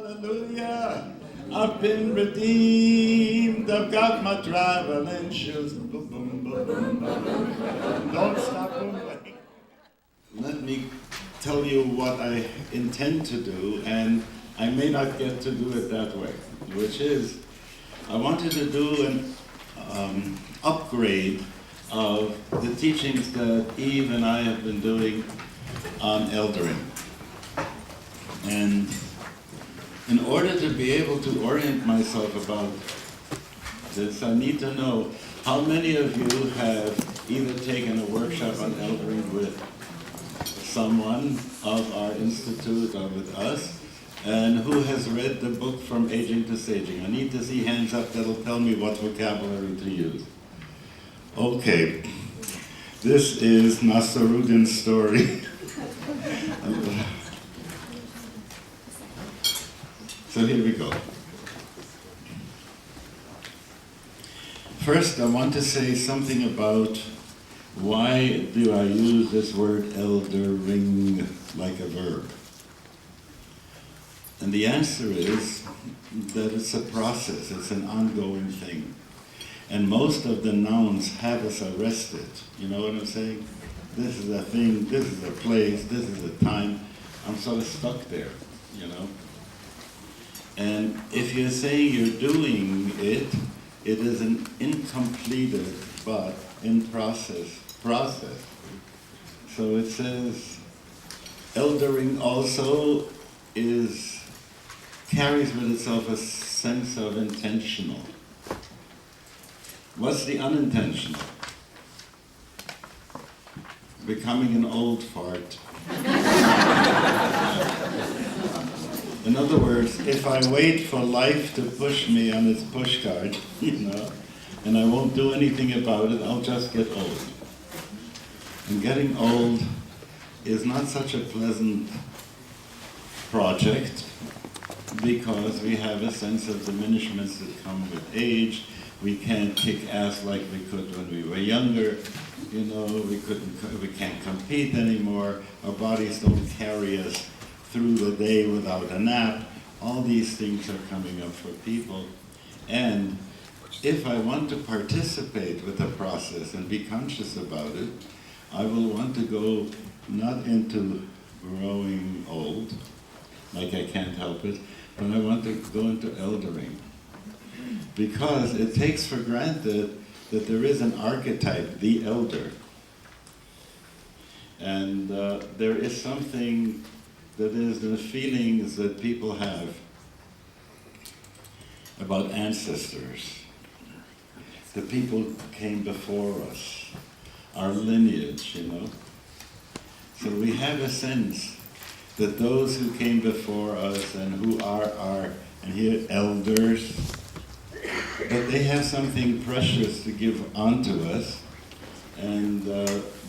hallelujah. I've been redeemed. I've got my traveling shoes. Boom, boom, boom, boom, boom. Don't stop moving. Let me tell you what I intend to do, and I may not get to do it that way, which is I wanted to do an upgrade of the teachings that Eve and I have been doing on eldering. And in order to be able to orient myself about this, I need to know how many of you have either taken a workshop on eldering with someone of our institute or with us, and who has read the book From Aging to Saging. I need to see hands up that'll tell me what vocabulary to use. Okay, this is Nasruddin's story. So here we go. First, I want to say something about why do I use this word eldering like a verb? And the answer is that it's a process, it's an ongoing thing. And most of the nouns have us arrested. You know what I'm saying? This is a thing, this is a place, this is a time. I'm sort of stuck there, you know? And if you're saying you're doing it, it is an incompleted but in process. So it says, eldering also carries with itself a sense of intentional. What's the unintentional? Becoming an old fart. In other words, if I wait for life to push me on its pushcart, you know, and I won't do anything about it, I'll just get old. And getting old is not such a pleasant project because we have a sense of diminishments that come with age. We can't kick ass like we could when we were younger. You know, we can't compete anymore. Our bodies don't carry us through the day without a nap. All these things are coming up for people. And if I want to participate with the process and be conscious about it, I will want to go not into growing old, like I can't help it, but I want to go into eldering. Because it takes for granted that there is an archetype, the elder. And there is something that is the feelings that people have about ancestors. The people who came before us, our lineage, you know. So we have a sense that those who came before us and who are our, and here, elders, that they have something precious to give onto us, and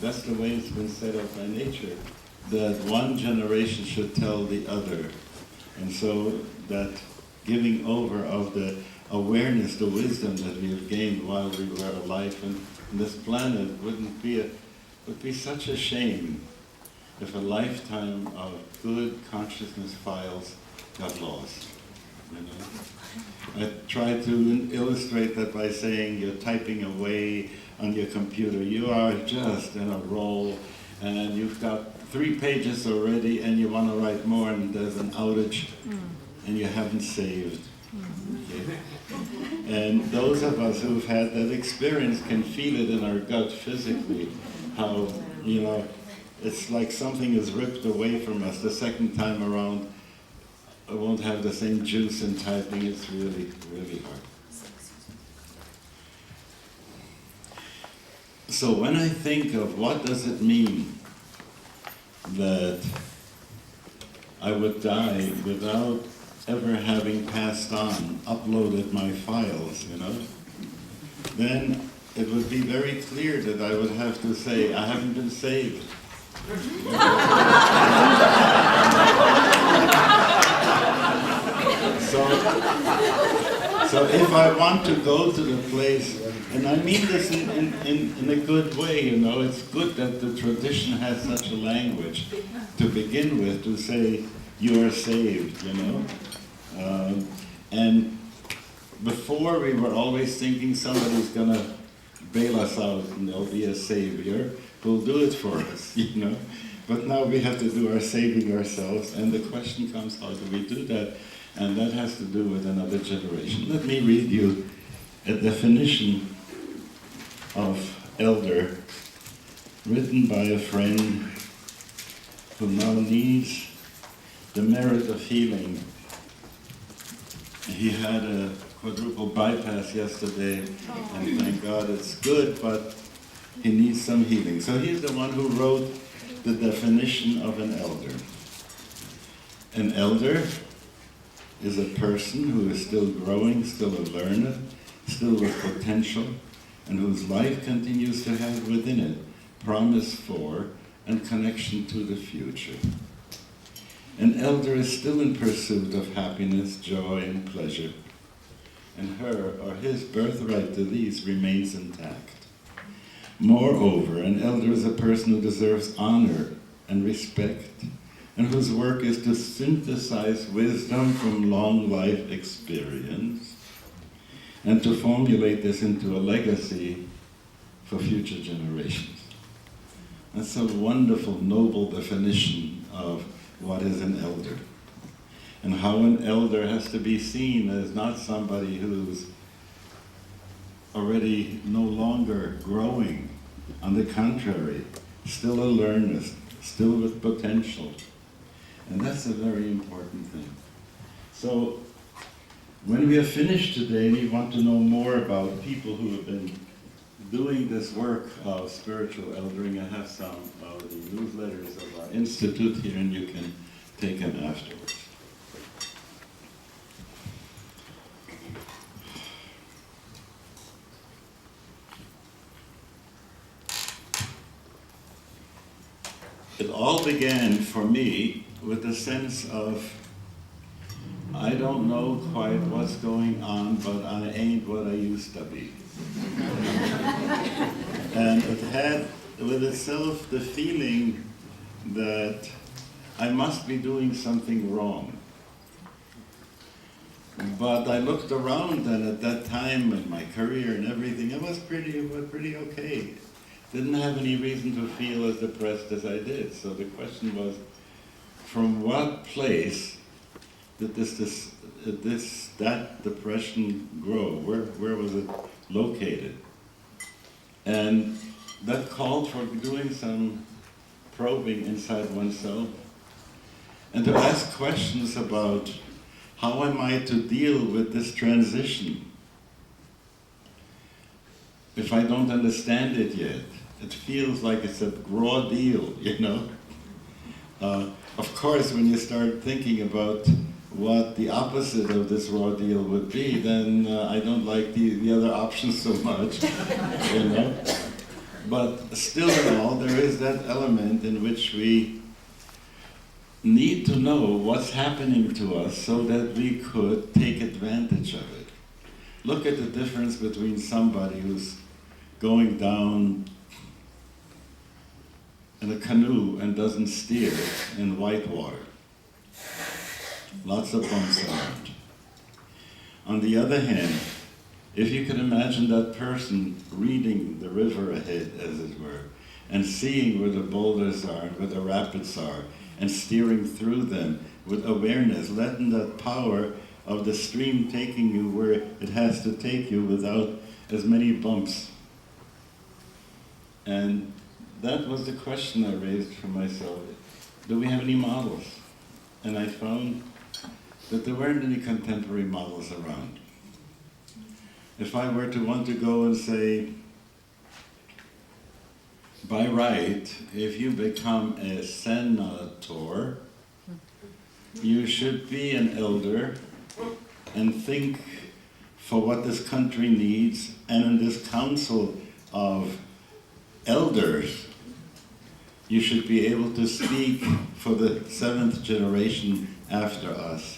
that's the way it's been set up by nature, that one generation should tell the other, and so that giving over of the awareness, the wisdom that we have gained while we were alive on this planet would be such a shame if a lifetime of good consciousness files got lost. You know? I try to illustrate that by saying you're typing away on your computer. You are just in a roll, and you've got 3 pages already, and you want to write more, and there's an outage, and you haven't saved. Okay? And those of us who've had that experience can feel it in our gut physically, how, you know, it's like something is ripped away from us. The second time around, I won't have the same juice in typing. It's really, really hard. So when I think of what does it mean that I would die without ever having passed on, uploaded my files, you know, then it would be very clear that I would have to say, I haven't been saved. So if I want to go to the place, and I mean this in a good way, you know, it's good that the tradition has such a language to begin with, to say, you are saved, you know. And before we were always thinking somebody's gonna bail us out and there'll be a savior who'll do it for us, you know. But now we have to do our saving ourselves, and the question comes, how do we do that? And that has to do with another generation. Let me read you a definition of elder written by a friend who now needs the merit of healing. He had a quadruple bypass yesterday, and thank God it's good, but he needs some healing. So he's the one who wrote the definition of an elder. An elder is a person who is still growing, still a learner, still with potential, and whose life continues to have within it promise for and connection to the future. An elder is still in pursuit of happiness, joy, and pleasure, and her or his birthright to these remains intact. Moreover, an elder is a person who deserves honor and respect, and whose work is to synthesize wisdom from long life experience, and to formulate this into a legacy for future generations. That's a wonderful, noble definition of what is an elder, and how an elder has to be seen as not somebody who's already no longer growing. On the contrary, still a learner, still with potential. And that's a very important thing. So, when we are finished today, we want to know more about people who have been doing this work of spiritual eldering. I have some of the newsletters of our institute here, and you can take them afterwards. It all began for me with a sense of, I don't know quite what's going on, but I ain't what I used to be. And it had with itself the feeling that I must be doing something wrong. But I looked around, and at that time in my career and everything, it was pretty okay. Didn't have any reason to feel as depressed as I did. So the question was, from what place did that depression grow? Where was it located? And that called for doing some probing inside oneself, and to ask questions about how am I to deal with this transition if I don't understand it yet. It feels like it's a raw deal, you know? Of course, when you start thinking about what the opposite of this raw deal would be, then I don't like the other options so much, you know? But still in all, there is that element in which we need to know what's happening to us so that we could take advantage of it. Look at the difference between somebody who's going down in a canoe and doesn't steer in white water. Lots of bumps around. On the other hand, if you could imagine that person reading the river ahead, as it were, and seeing where the boulders are and where the rapids are, and steering through them with awareness, letting that power of the stream taking you where it has to take you without as many bumps. And that was the question I raised for myself. Do we have any models? And I found that there weren't any contemporary models around. If I were to want to go and say, by right, if you become a senator, you should be an elder and think for what this country needs, and in this council of elders, you should be able to speak for the seventh generation after us,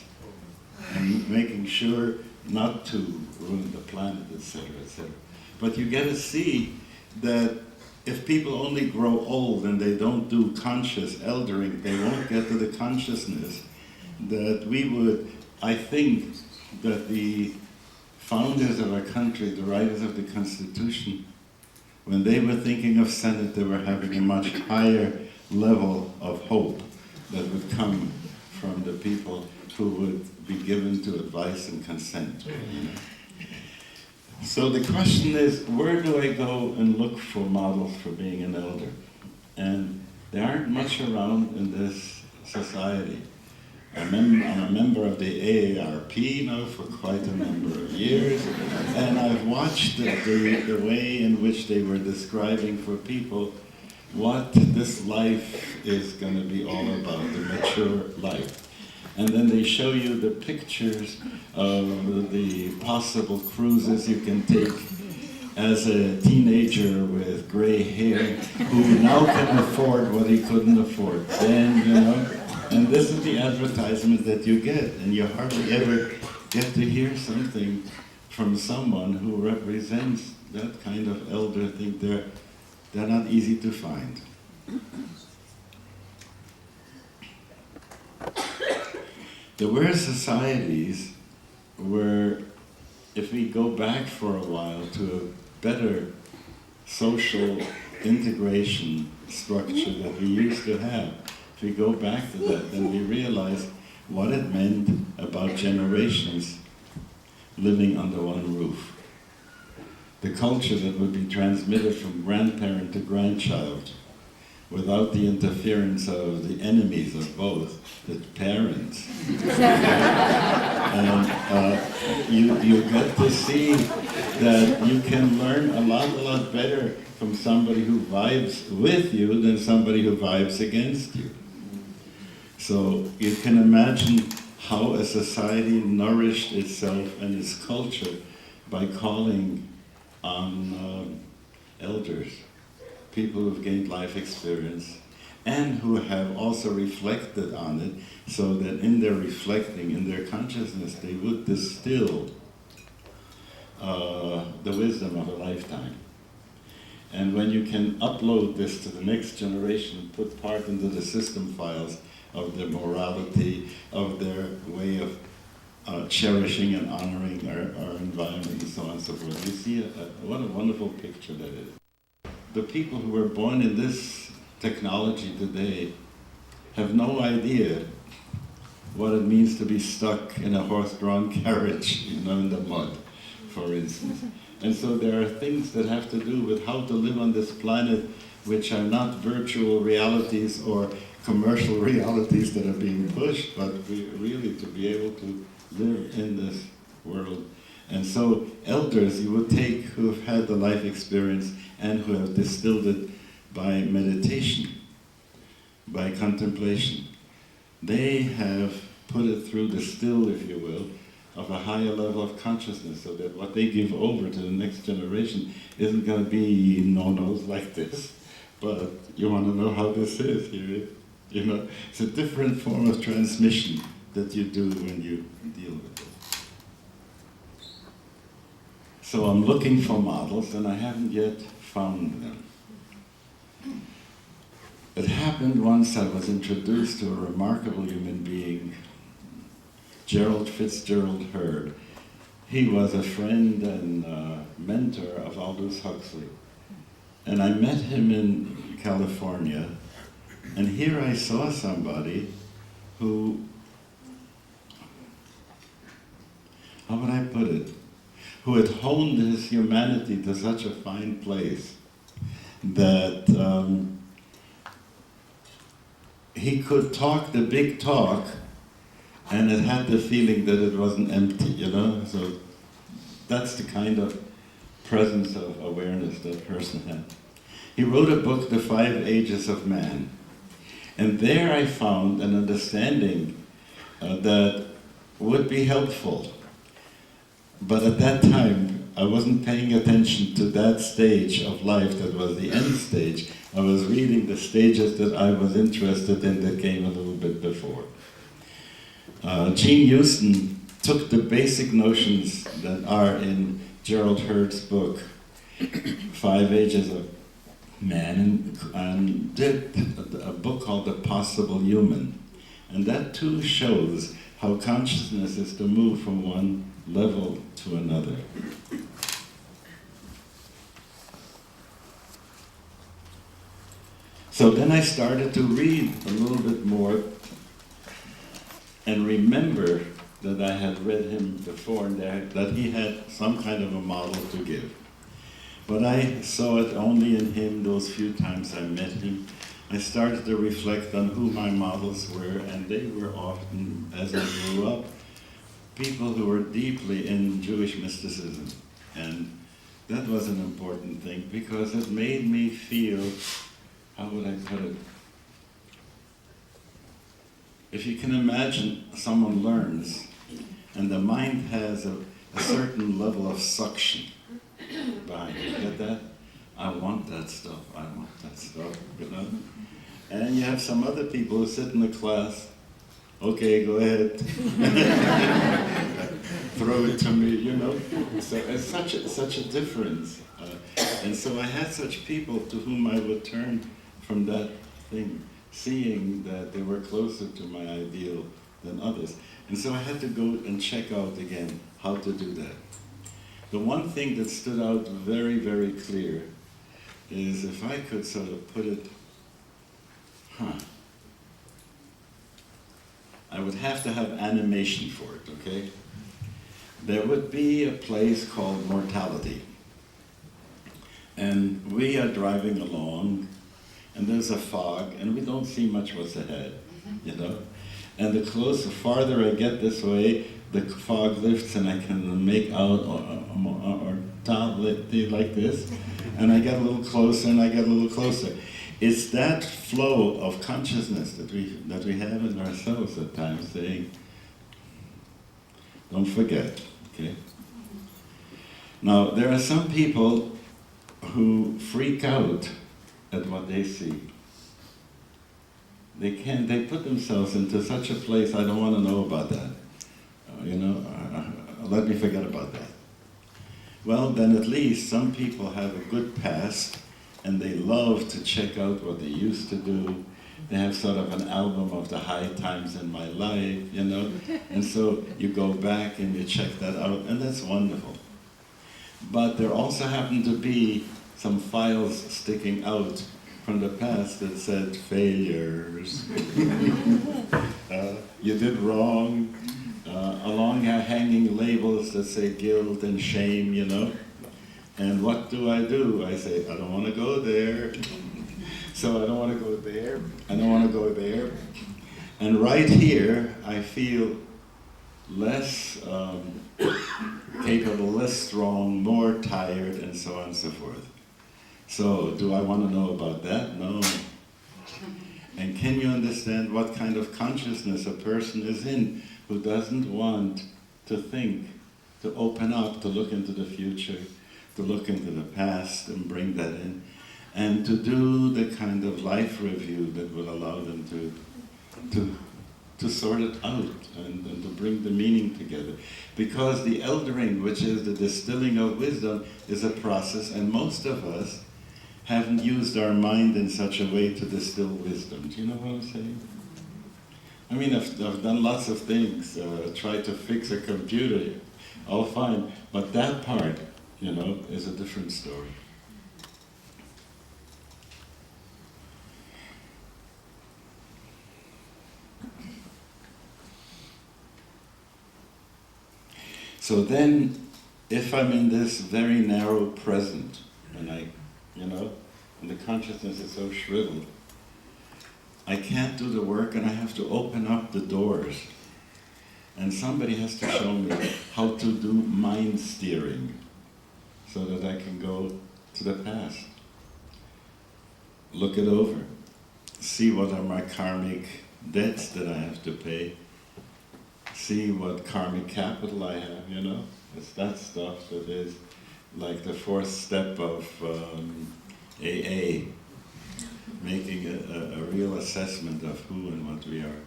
and making sure not to ruin the planet, etc., etc. But you get to see that if people only grow old and they don't do conscious eldering, they won't get to the consciousness that we would I think that the founders of our country, the writers of the Constitution, when they were thinking of Senate, they were having a much higher level of hope that would come from the people who would be given to advice and consent. So the question is, where do I go and look for models for being an elder? And there aren't much around in this society. I'm a member of the AARP now for quite a number of years, and I've watched the way in which they were describing for people what this life is going to be all about, the mature life. And then they show you the pictures of the possible cruises you can take as a teenager with gray hair who now can afford what he couldn't afford then, you know. And this is the advertisement that you get, and you hardly ever get to hear something from someone who represents that kind of elder thing. They're not easy to find. There were societies where, if we go back for a while to a better social integration structure that we used to have, if we go back to that, then we realize what it meant about generations living under one roof. The culture that would be transmitted from grandparent to grandchild without the interference of the enemies of both, the parents. And you get to see that you can learn a lot better from somebody who vibes with you than somebody who vibes against you. So you can imagine how a society nourished itself and its culture by calling on elders, people who've gained life experience, and who have also reflected on it, so that in their reflecting, in their consciousness, they would distill the wisdom of a lifetime. And when you can upload this to the next generation, put part into the system files of their morality, of their way of cherishing and honoring our environment and so on and so forth, you see what a wonderful picture that is. The people who were born in this technology today have no idea what it means to be stuck in a horse-drawn carriage, you know, in the mud, for instance. And so there are things that have to do with how to live on this planet which are not virtual realities or commercial realities that are being pushed, but really to be able to live in this world. And so elders you would take who have had the life experience and who have distilled it by meditation, by contemplation. They have put it through the still, if you will, of a higher level of consciousness, so that what they give over to the next generation isn't going to be no-nos like this, but you want to know how this is, you know, it's a different form of transmission that you do when you deal with it. So I'm looking for models, and I haven't yet found them. It happened once I was introduced to a remarkable human being, Gerald Fitzgerald Hurd. He was a friend and mentor of Aldous Huxley. And I met him in California, and here I saw somebody who, how would I put it, who had honed his humanity to such a fine place that he could talk the big talk and it had the feeling that it wasn't empty, you know? So that's the kind of presence of awareness that person had. He wrote a book, The 5 Ages of Man. And there I found an understanding that would be helpful. But at that time, I wasn't paying attention to that stage of life that was the end stage. I was reading the stages that I was interested in that came a little bit before. Gene Houston took the basic notions that are in Gerald Hurd's book, 5 Ages of Man, and did a book called The Possible Human. And that too shows how consciousness is to move from one level to another. So then I started to read a little bit more and remember that I had read him before and that he had some kind of a model to give. But I saw it only in him those few times I met him. I started to reflect on who my models were, and they were often, as I grew up, people who were deeply in Jewish mysticism. And that was an important thing because it made me feel, how would I put it? If you can imagine someone learns and the mind has a certain level of suction behind it, get that? I want that stuff, I want that stuff, you know? And you have some other people who sit in the class, okay, go ahead. Throw it to me, you know? So it's such a difference. And so I had such people to whom I would turn from that thing, seeing that they were closer to my ideal than others. And so I had to go and check out again how to do that. The one thing that stood out very, very clear is if I could sort of put it, I would have to have animation for it, okay? There would be a place called mortality. And we are driving along, and there's a fog, and we don't see much what's ahead, you know? And the farther I get this way, the fog lifts and I can make out or like this, and I get a little closer and I get a little closer. It's that flow of consciousness that we have in ourselves at times saying, don't forget, okay? Now, there are some people who freak out at what they see. They put themselves into such a place, I don't want to know about that. Let me forget about that. Well, then at least some people have a good past and they love to check out what they used to do. They have sort of an album of the high times in my life, you know? And so you go back and you check that out, and that's wonderful. But there also happen to be some files sticking out from the past that said failures. You did wrong. Along hanging labels that say guilt and shame, you know. And what do? I say, I don't want to go there. So I don't want to go there. I don't want to go there. And right here, I feel less capable, less strong, more tired, and so on and so forth. So, do I want to know about that? No. And can you understand what kind of consciousness a person is in who doesn't want to think, to open up, to look into the future, to look into the past and bring that in, and to do the kind of life review that will allow them to sort it out and to bring the meaning together. Because the eldering, which is the distilling of wisdom, is a process, and most of us haven't used our mind in such a way to distill wisdom. Do you know what I'm saying? I mean, I've done lots of things, tried to fix a computer, all fine, but that part, you know, is a different story. So then, if I'm in this very narrow present, and and the consciousness is so shriveled, I can't do the work and I have to open up the doors. And somebody has to show me how to do mind steering so that I can go to the past. Look it over. See what are my karmic debts that I have to pay. See what karmic capital I have, you know? It's that stuff that is like the fourth step of AA, making a real assessment of who and what we are.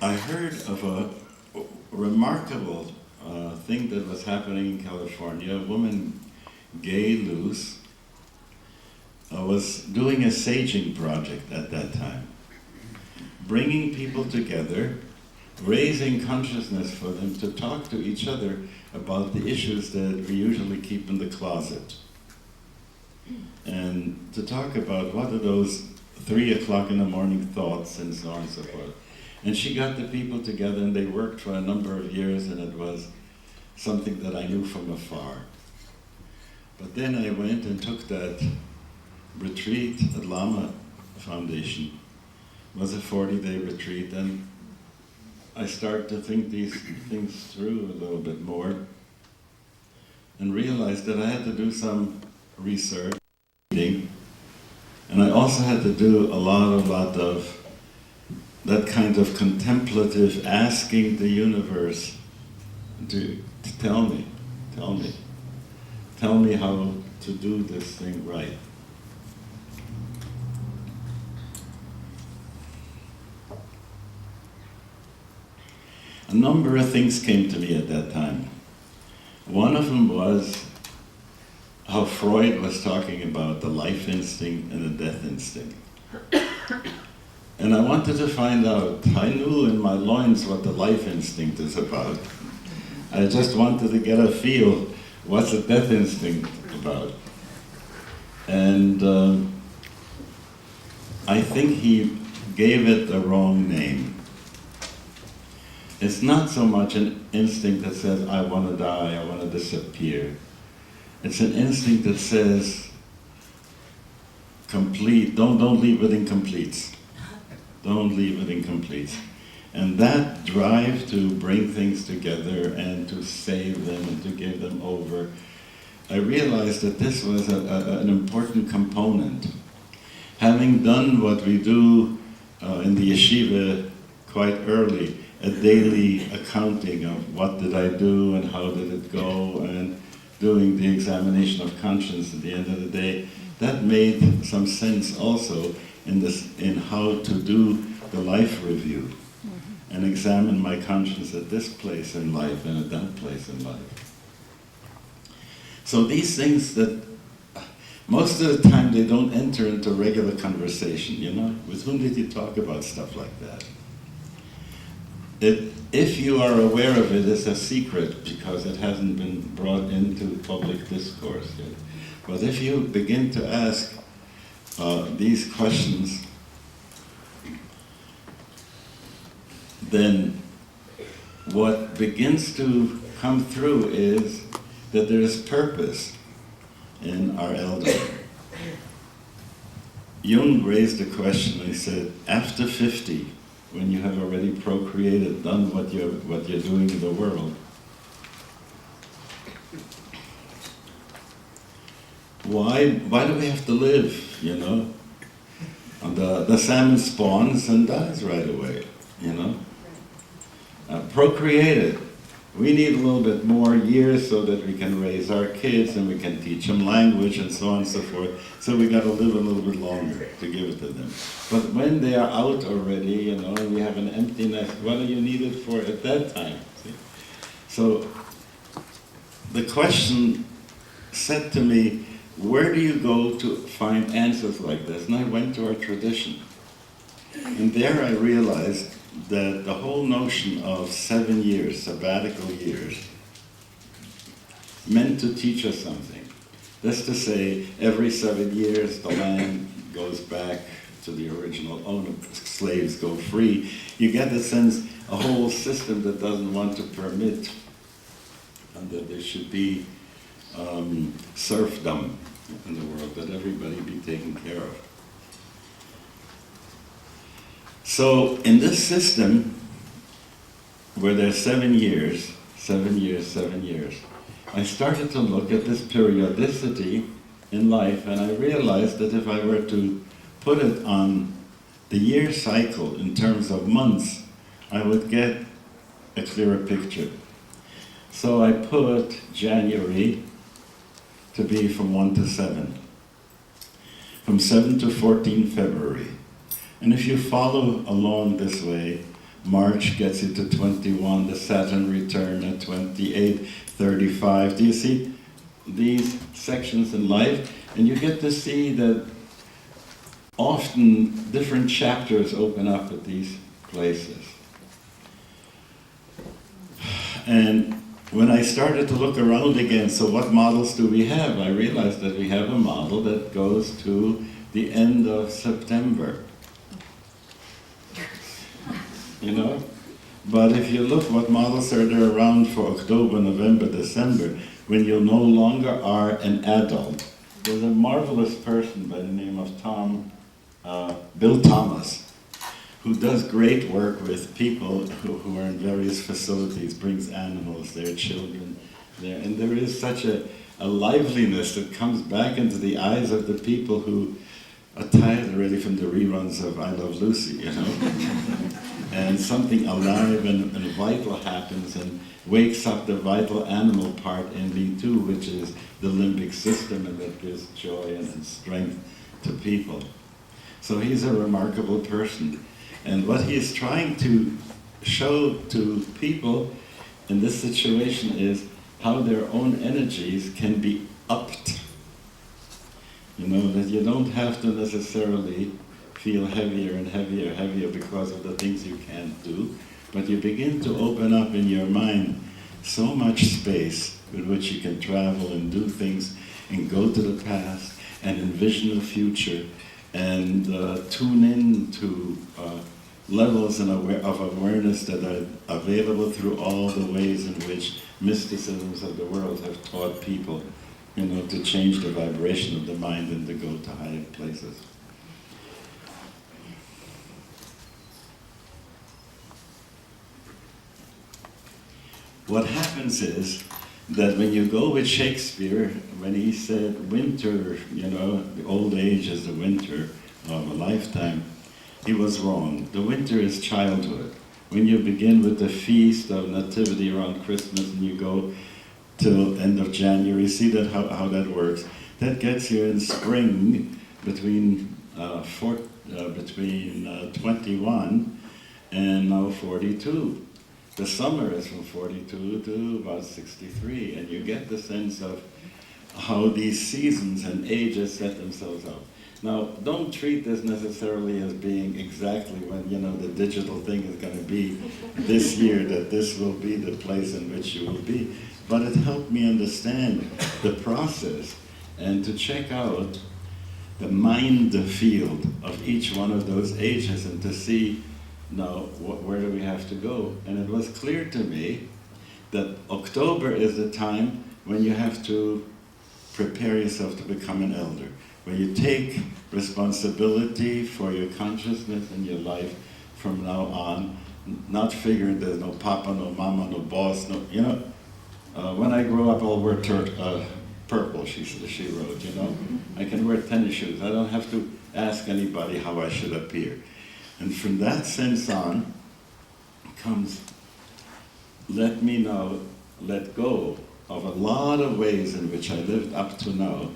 I heard of a remarkable thing that was happening in California. A woman Gay Luce, was doing a saging project at that time, bringing people together, raising consciousness for them to talk to each other about the issues that we usually keep in the closet. And to talk about what are those 3 o'clock in the morning thoughts and so on and so forth. And she got the people together and they worked for a number of years, and it was something that I knew from afar. But then I went and took that retreat at Lama Foundation. It was a 40-day retreat, and I started to think these things through a little bit more and realized that I had to do some research, and I also had to do a lot of that kind of contemplative asking the universe to tell me how to do this thing right. A number of things came to me at that time. One of them was how Freud was talking about the life instinct and the death instinct. And I wanted to find out. I knew in my loins what the life instinct is about. I just wanted to get a feel, what's the death instinct about? And I think he gave it the wrong name. It's not so much an instinct that says, I want to die, I want to disappear. It's an instinct that says, complete, don't leave it incomplete. Don't leave it incomplete. And that drive to bring things together and to save them and to give them over, I realized that this was an important component. Having done what we do in the yeshiva quite early, a daily accounting of what did I do and how did it go, and doing the examination of conscience at the end of the day, that made some sense also in how to do the life review and examine my conscience at this place in life and at that place in life. So these things that most of the time they don't enter into regular conversation, you know? With whom did you talk about stuff like that? If you are aware of it, it's a secret because it hasn't been brought into public discourse yet. But if you begin to ask these questions, then what begins to come through is that there is purpose in our elderly. Jung raised a question. He said, after 50, when you have already procreated, done what you're doing in the world, why do we have to live, you know? And the salmon spawns and dies right away, you know? Procreated. We need a little bit more years so that we can raise our kids and we can teach them language and so on and so forth. So we got to live a little bit longer to give it to them. But when they are out already, you know, and we have an empty nest, what are you needed for at that time? See? So the question said to me, where do you go to find answers like this? And I went to our tradition. And there I realized that the whole notion of 7 years, sabbatical years, meant to teach us something. That's to say, every 7 years the land goes back to the original owner, slaves go free. You get the sense, a whole system that doesn't want to permit and that there should be serfdom in the world, that everybody be taken care of. So in this system, where there's 7 years, 7 years, 7 years, I started to look at this periodicity in life, and I realized that if I were to put it on the year cycle in terms of months, I would get a clearer picture. So I put January to be from 1 to 7, from 7 to 14 February. And if you follow along this way, March gets you to 21, the Saturn return at 28, 35. Do you see? these sections in life, and you get to see that often different chapters open up at these places. And when I started to look around again, so what models do we have? I realized that we have a model that goes to the end of September. You know? But if you look what models are there around for October, November, December, when you no longer are an adult. There's a marvelous person by the name of Bill Thomas, who does great work with people who are in various facilities, brings animals, their children there. And there is such a liveliness that comes back into the eyes of the people who are tired already from the reruns of I Love Lucy, you know? And something alive and vital happens and wakes up the vital animal part in me too, which is the limbic system, and that gives joy and strength to people. So he's a remarkable person. And what he is trying to show to people in this situation is how their own energies can be upped. You know, that you don't have to necessarily feel heavier and heavier because of the things you can't do, but you begin to open up in your mind so much space with which you can travel and do things and go to the past and envision the future and tune in to levels of awareness that are available through all the ways in which mysticisms of the world have taught people, you know, to change the vibration of the mind and to go to higher places. What happens is that when you go with Shakespeare, when he said winter, you know, the old age is the winter of a lifetime, he was wrong. The winter is childhood. When you begin with the feast of nativity around Christmas and you go till end of January, see that how that works. That gets you in spring between 21 and now 42. The summer is from 42 to about 63, and you get the sense of how these seasons and ages set themselves up. Now, don't treat this necessarily as being exactly when, you know, the digital thing is going to be this year, that this will be the place in which you will be. But it helped me understand the process and to check out the mind field of each one of those ages and to see, now, where do we have to go? And it was clear to me that October is the time when you have to prepare yourself to become an elder, where you take responsibility for your consciousness and your life from now on, not figuring there's no papa, no mama, no boss, no, you know. When I grow up, I'll wear purple, she wrote, you know. I can wear tennis shoes. I don't have to ask anybody how I should appear. And from that sense on comes, let me now let go of a lot of ways in which I lived up to now,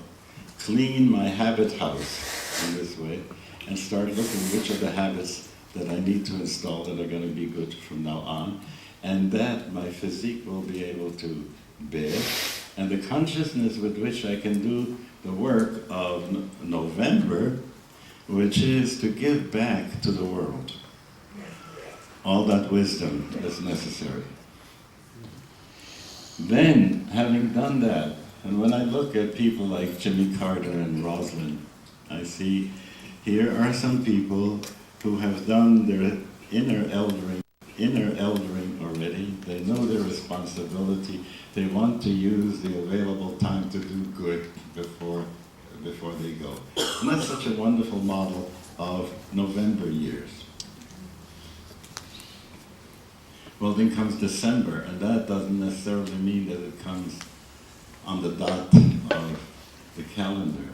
clean my habit house in this way, and start looking which are the habits that I need to install that are going to be good from now on, and that my physique will be able to bear, and the consciousness with which I can do the work of November, which is to give back to the world all that wisdom that's necessary. Then, having done that, and when I look at people like Jimmy Carter and Rosalind, I see here are some people who have done their inner eldering already. They know their responsibility. They want to use the available time to do good before they go. And that's such a wonderful model of November years. Well, then comes December, and that doesn't necessarily mean that it comes on the dot of the calendar.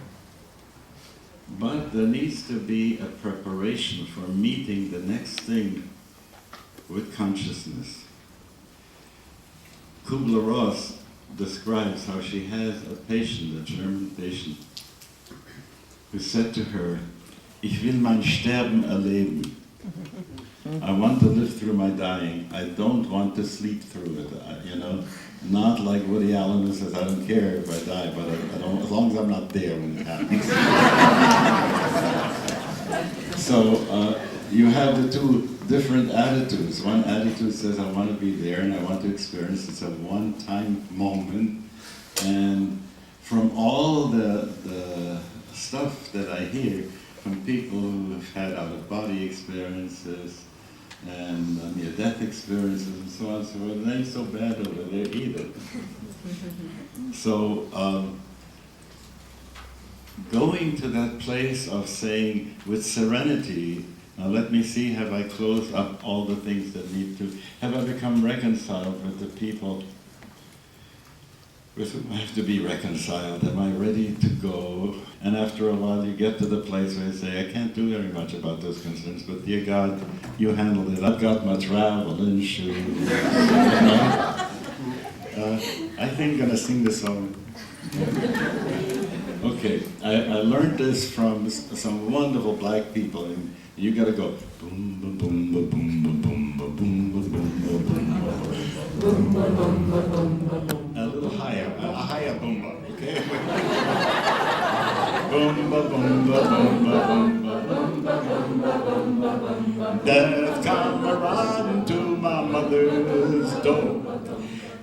But there needs to be a preparation for meeting the next thing with consciousness. Kubler-Ross describes how she has a patient, a German patient, who said to her, "Ich will mein Sterben erleben." I want to live through my dying. I don't want to sleep through it, Not like Woody Allen who says, I don't care if I die, but I don't, as long as I'm not there when it happens. So you have the two different attitudes. One attitude says, I want to be there and I want to experience. It's a one-time moment. And from all the stuff that I hear from people who have had out-of-body experiences and near-death experiences and so on, so it ain't so bad over there either. So going to that place of saying with serenity, now let me see, have I closed up all the things that need to, have I become reconciled with the people with whom I have to be reconciled? Am I ready to go? And after a while you get to the place where you say, I can't do very much about those concerns, but dear God, you handled it. I've got my traveling shoes. I think I'm gonna sing the song. Okay, I learned this from some wonderful black people, and you gotta go boom, boom, boom, boom, boom, boom, boom, boom, boom, boom, boom, boom. A little higher, a higher boom, okay? Boom, boom, boom, boom, boom, boom. Death come around to my mother's door.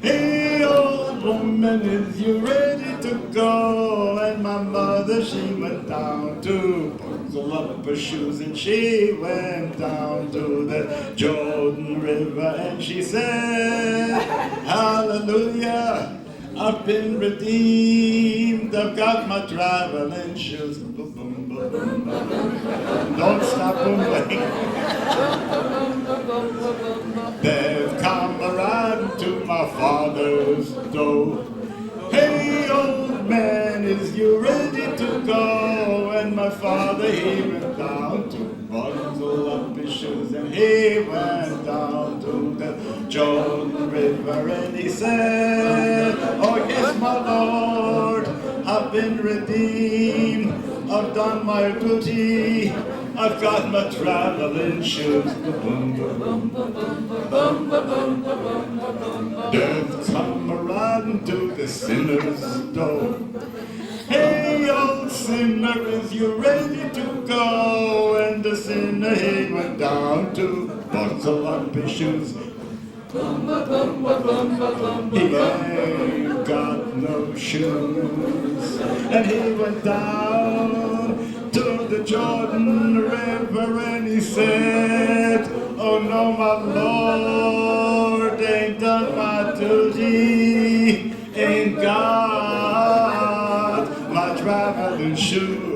Hey, old woman, is you ready to go? And my mother, she went down to buckle up her shoes, and she went down to the Jordan River, and she said, hallelujah, I've been redeemed, I've got my traveling shoes. Boom, boom, boom, boom, boom. Don't stop moving. They've come around to my father's door. Hey, old man, is you ready to go? And my father, he went down to bundle up his shoes, and he went down to the Jordan River, and he said, oh yes, my Lord, I've been redeemed, I've done my duty, I've got my traveling shoes. Death come around to the sinner's door. Hey, old sinner, is you ready to go? And the sinner, he went down to buckle up his shoes. He ain't got no shoes. And he went down to the Jordan River, and he said, oh no, my Lord, ain't done my duty, ain't got my traveling shoes.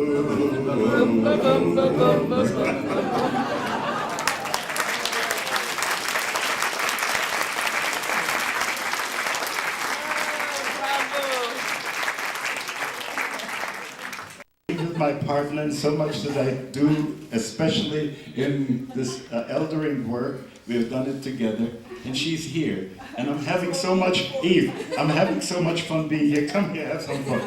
My partner, and so much that I do, especially in this eldering work. We have done it together, and she's here. And I'm having so much, Eve, I'm having so much fun being here. Come here, have some fun.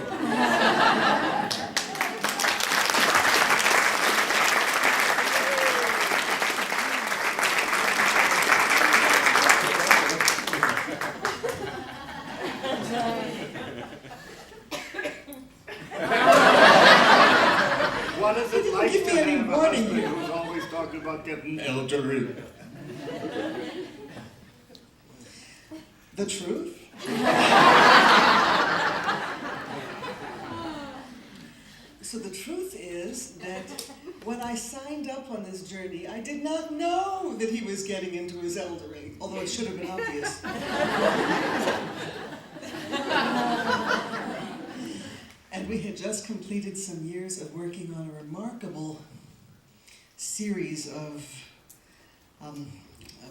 What is it like to have a husband who's always talking about getting elderly? The truth? So the truth is that when I signed up on this journey, I did not know that he was getting into his eldering, although it should have been obvious. And we had just completed some years of working on a remarkable series of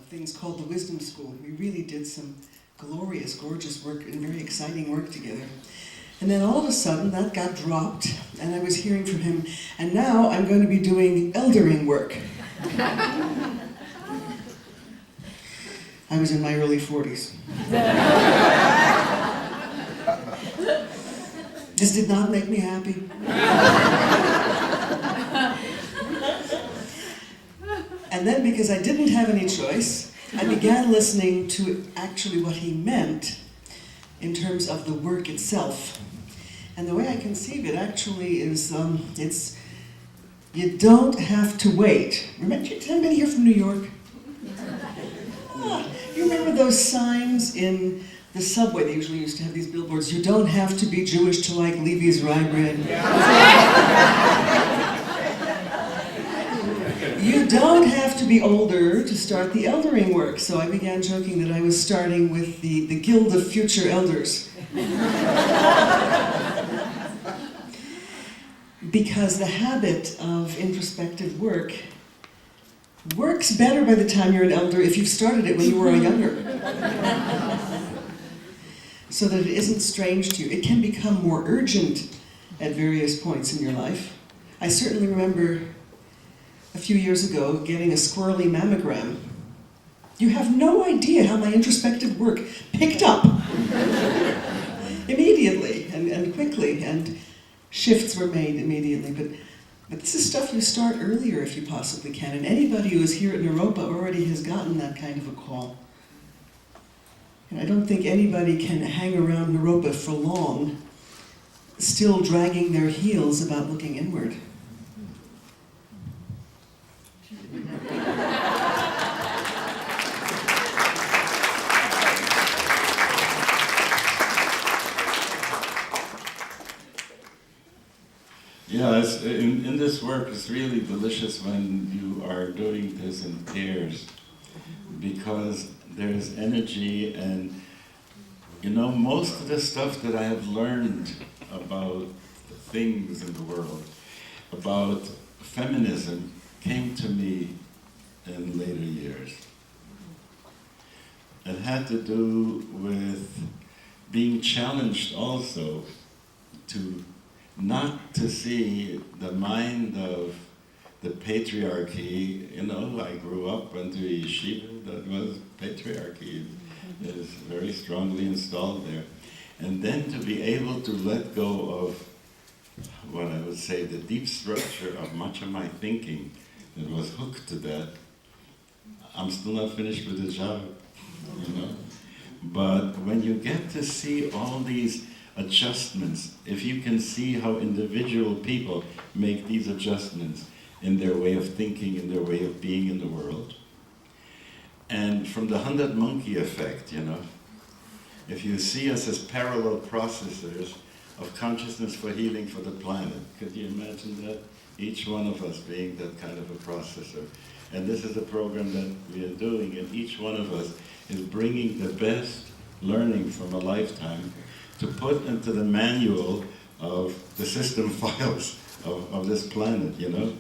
things called the Wisdom School. We really did some glorious, gorgeous work and very exciting work together. And then all of a sudden that got dropped, and I was hearing from him, and now I'm going to be doing eldering work. I was in my early 40s. This did not make me happy. And then, because I didn't have any choice, I began listening to actually what he meant in terms of the work itself. And the way I conceive it actually is, it's, you don't have to wait. Remember, is anybody here from New York? You remember those signs in the subway? They usually used to have these billboards. You don't have to be Jewish to like Levy's rye bread. You don't have to be older to start the eldering work. So I began joking that I was starting with the Guild of Future Elders. Because the habit of introspective work works better by the time you're an elder if you've started it when you were younger. So that it isn't strange to you. It can become more urgent at various points in your life. I certainly remember a few years ago getting a squirrely mammogram. You have no idea how my introspective work picked up immediately and quickly, and shifts were made immediately. But this is stuff you start earlier if you possibly can, and anybody who is here at Naropa already has gotten that kind of a call. And I don't think anybody can hang around Naropa for long, still dragging their heels about looking inward. Yeah, in this work, it's really delicious when you are doing this in pairs, because there's energy, and you know, most of the stuff that I have learned about things in the world, about feminism, came to me in later years. It had to do with being challenged also to not to see the mind of the patriarchy. You know, I grew up, went to a yeshiva that was patriarchy. It is very strongly installed there. And then to be able to let go of what I would say the deep structure of much of my thinking that was hooked to that. I'm still not finished with the job, you know. But when you get to see all these adjustments, if you can see how individual people make these adjustments in their way of thinking, in their way of being in the world, and from the 100 monkey effect, you know, if you see us as parallel processors of consciousness for healing for the planet, could you imagine that? Each one of us being that kind of a processor. And this is a program that we are doing, and each one of us is bringing the best learning from a lifetime to put into the manual of the system files of this planet, you know?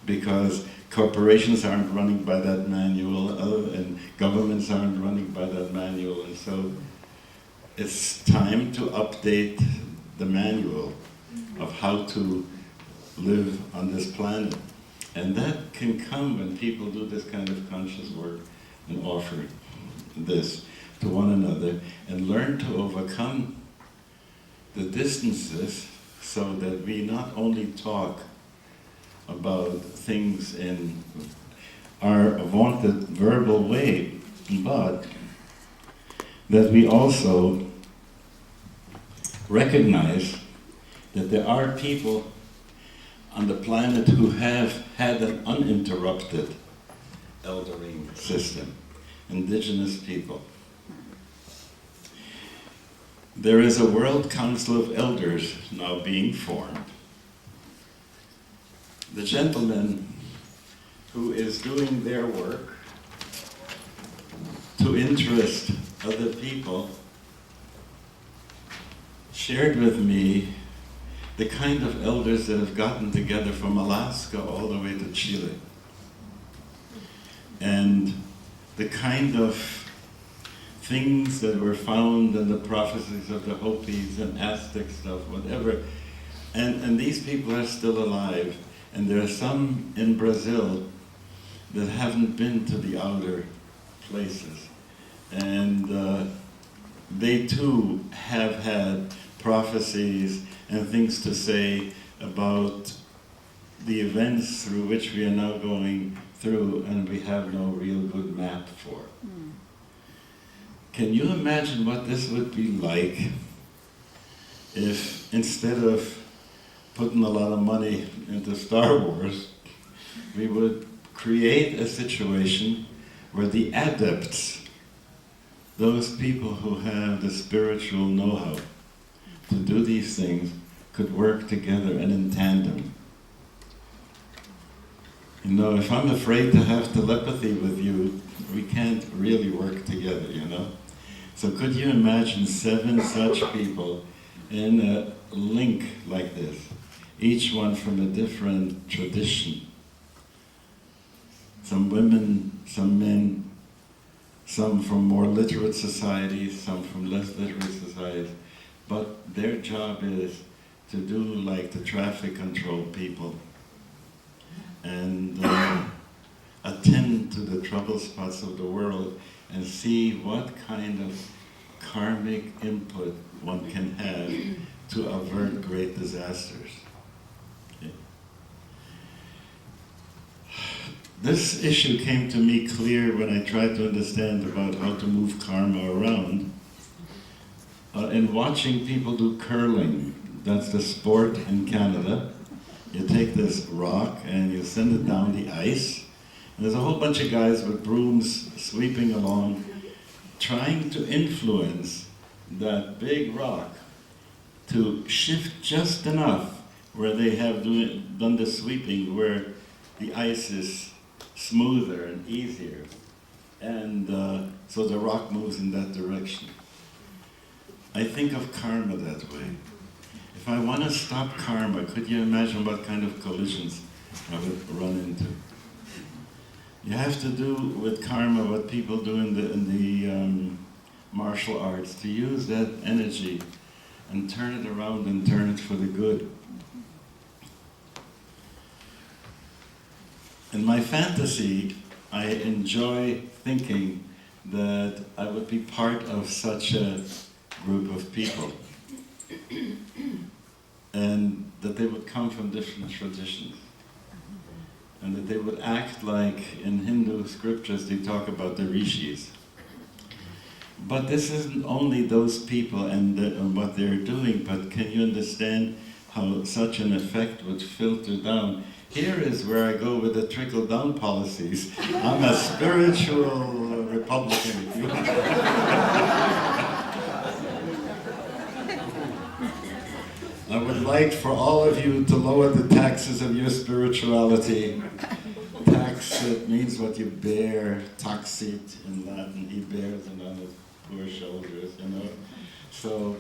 Because corporations aren't running by that manual, and governments aren't running by that manual, and so it's time to update the manual of how to live on this planet. And that can come when people do this kind of conscious work and offer this to one another and learn to overcome the distances so that we not only talk about things in our vaunted verbal way, but that we also recognize that there are people on the planet who have had an uninterrupted eldering system, indigenous people. There is a World Council of Elders now being formed. The gentleman who is doing their work to interest other people shared with me the kind of elders that have gotten together from Alaska all the way to Chile. And the kind of things that were found in the prophecies of the Hopis and Aztec stuff, whatever. And these people are still alive. And there are some in Brazil that haven't been to the outer places. And they too have had prophecies and things to say about the events through which we are now going through and we have no real good map for. Can you imagine what this would be like if instead of putting a lot of money into Star Wars, we would create a situation where the adepts, those people who have the spiritual know-how to do these things, could work together and in tandem. You know, if I'm afraid to have telepathy with you, we can't really work together, you know? So could you imagine 7 such people in a link like this, each one from a different tradition? Some women, some men, some from more literate societies, some from less literate societies, but their job is to do like the traffic control people and attend to the trouble spots of the world and see what kind of karmic input one can have to avert great disasters. Okay. This issue came to me clear when I tried to understand about how to move karma around. In watching people do curling, that's the sport in Canada. You take this rock and you send it down the ice. And there's a whole bunch of guys with brooms sweeping along, trying to influence that big rock to shift just enough where they have done the sweeping, where the ice is smoother and easier. And so the rock moves in that direction. I think of karma that way. If I want to stop karma, could you imagine what kind of collisions I would run into? You have to do with karma what people do in the martial arts, to use that energy and turn it around and turn it for the good. In my fantasy, I enjoy thinking that I would be part of such a group of people, and that they would come from different traditions, and that they would act like, in Hindu scriptures they talk about the rishis. But this isn't only those people and what they're doing, but can you understand how such an effect would filter down? Here is where I go with the trickle-down policies. I'm a spiritual Republican, if you want. I would like for all of you to lower the taxes of your spirituality. Tax, it means what you bear, taxit in Latin, he bears it on his poor shoulders, you know. So,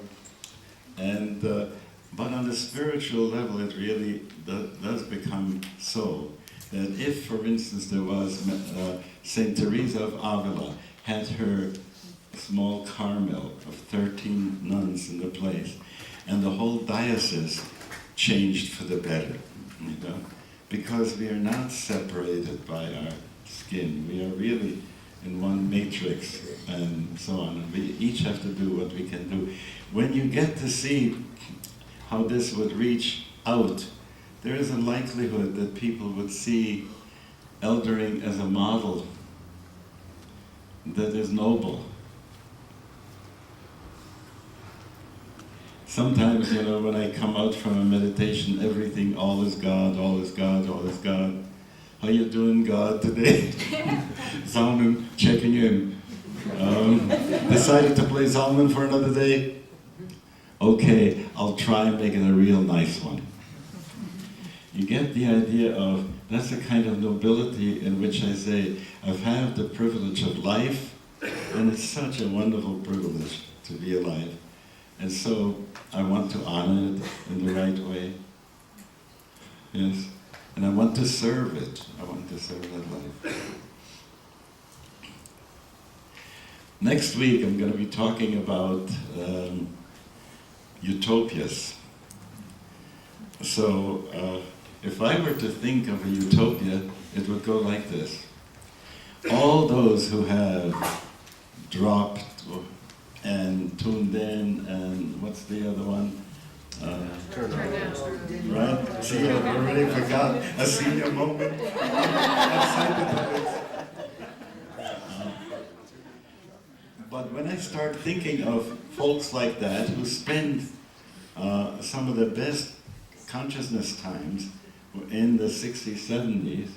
and, but on the spiritual level it really does become so, that if, for instance, there was Saint Teresa of Avila had her small Carmel of 13 nuns in the place, and the whole diocese changed for the better, you know, because we are not separated by our skin. We are really in one matrix and so on. And we each have to do what we can do. When you get to see how this would reach out, there is a likelihood that people would see eldering as a model that is noble. Sometimes, you know, when I come out from a meditation, everything, all is God, all is God, all is God. How you doing, God, today? Zalman, checking in. Decided to play Zalman for another day? Okay, I'll try and make it a real nice one. You get the idea of, that's the kind of nobility in which I say, I've had the privilege of life, and it's such a wonderful privilege to be alive. And so I want to honor it in the right way. Yes. And I want to serve it. I want to serve that life. Next week I'm going to be talking about utopias. So if I were to think of a utopia, it would go like this. All those who have dropped and tuned in, and what's the other one? Right? See, I already forgot a senior moment. But when I start thinking of folks like that who spend some of their best consciousness times in the 60s, 70s,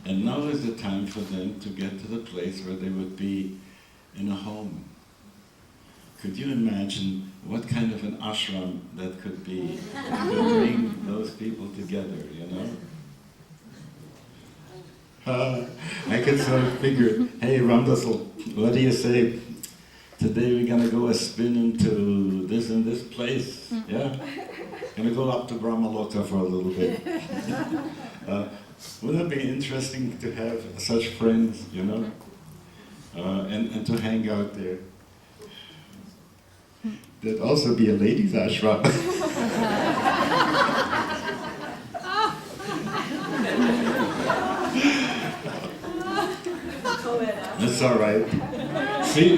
and now is the time for them to get to the place where they would be in a home. Could you imagine what kind of an ashram that could be to bring those people together, you know? I could sort of figure, hey, Ramdasal, what do you say? Today we're gonna go a spin into this and this place, yeah? Gonna go up to Brahmaloka for a little bit. Wouldn't it be interesting to have such friends, you know? And to hang out there. There'd also be a ladies' ashram. That's all right.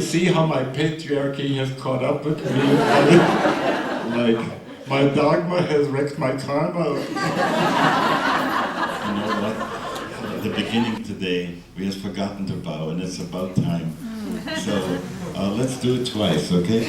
See how my patriarchy has caught up with me? Like, my dogma has wrecked my karma. You know what? At the beginning today, we have forgotten to bow, and it's about time. So, let's do it twice, okay?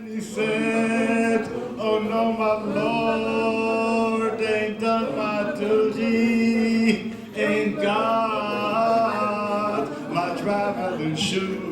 He said, oh no, my Lord, ain't done my duty, ain't got my traveling shoes.